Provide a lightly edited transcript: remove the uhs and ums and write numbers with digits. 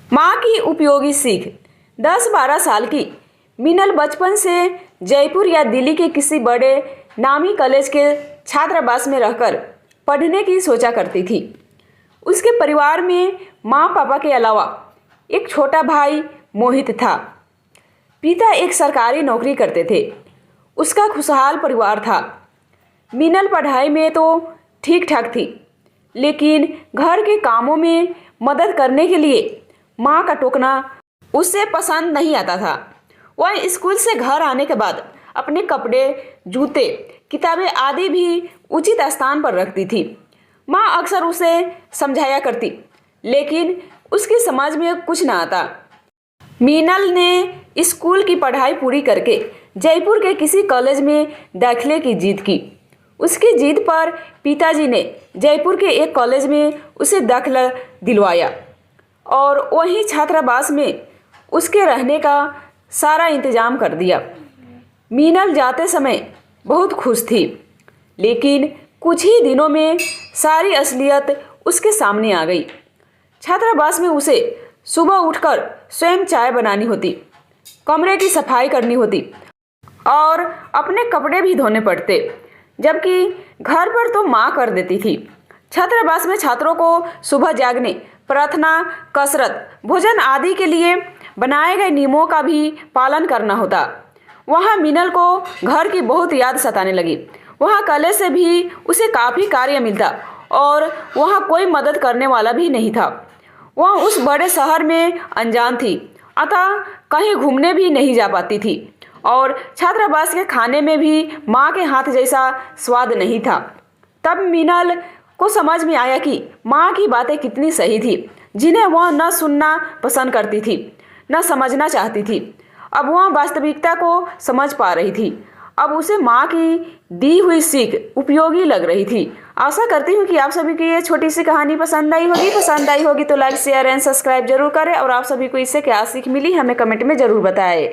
माँ की उपयोगी सीख। 10-12 साल की मीनल बचपन से जयपुर या दिल्ली के किसी बड़े नामी कॉलेज के छात्रावास में रहकर पढ़ने की सोचा करती थी। उसके परिवार में माँ पापा के अलावा एक छोटा भाई मोहित था। पिता एक सरकारी नौकरी करते थे। उसका खुशहाल परिवार था। मीनल पढ़ाई में तो ठीक ठाक थी, लेकिन घर के कामों में मदद करने के लिए माँ का टोकना उसे पसंद नहीं आता था। वह स्कूल से घर आने के बाद अपने कपड़े, जूते, किताबें आदि भी उचित स्थान पर रखती थी। माँ अक्सर उसे समझाया करती, लेकिन उसकी समझ में कुछ न आता। मीनल ने स्कूल की पढ़ाई पूरी करके जयपुर के किसी कॉलेज में दाखिले की जिद की। उसकी जिद पर पिताजी ने जयपुर के एक कॉलेज में उसे दाखिला दिलवाया और वहीं छात्रावास में उसके रहने का सारा इंतजाम कर दिया। मीनल जाते समय बहुत खुश थी, लेकिन कुछ ही दिनों में सारी असलियत उसके सामने आ गई। छात्रावास में उसे सुबह उठकर स्वयं चाय बनानी होती, कमरे की सफाई करनी होती और अपने कपड़े भी धोने पड़ते, जबकि घर पर तो माँ कर देती थी। छात्रावास में छात्रों को सुबह जागने, प्रार्थना, कसरत, भोजन आदि के लिए बनाए गए नियमों का भी पालन करना होता। वहाँ मीनल को घर की बहुत याद सताने लगी। वहाँ कॉलेज से भी उसे काफ़ी कार्य मिलता और वहाँ कोई मदद करने वाला भी नहीं था। वह उस बड़े शहर में अनजान थी, अतः कहीं घूमने भी नहीं जा पाती थी और छात्रावास के खाने में भी माँ के हाथ जैसा स्वाद नहीं था। तब मीनल को समझ में आया कि माँ की बातें कितनी सही थी, जिन्हें वह न सुनना पसंद करती थी, न समझना चाहती थी। अब वह वास्तविकता को समझ पा रही थी। अब उसे माँ की दी हुई सीख उपयोगी लग रही थी। आशा करती हूँ कि आप सभी की ये छोटी सी कहानी पसंद आई होगी। पसंद आई होगी तो लाइक, शेयर एंड सब्सक्राइब जरूर करें और आप सभी को इससे क्या सीख मिली हमें कमेंट में ज़रूर बताएं।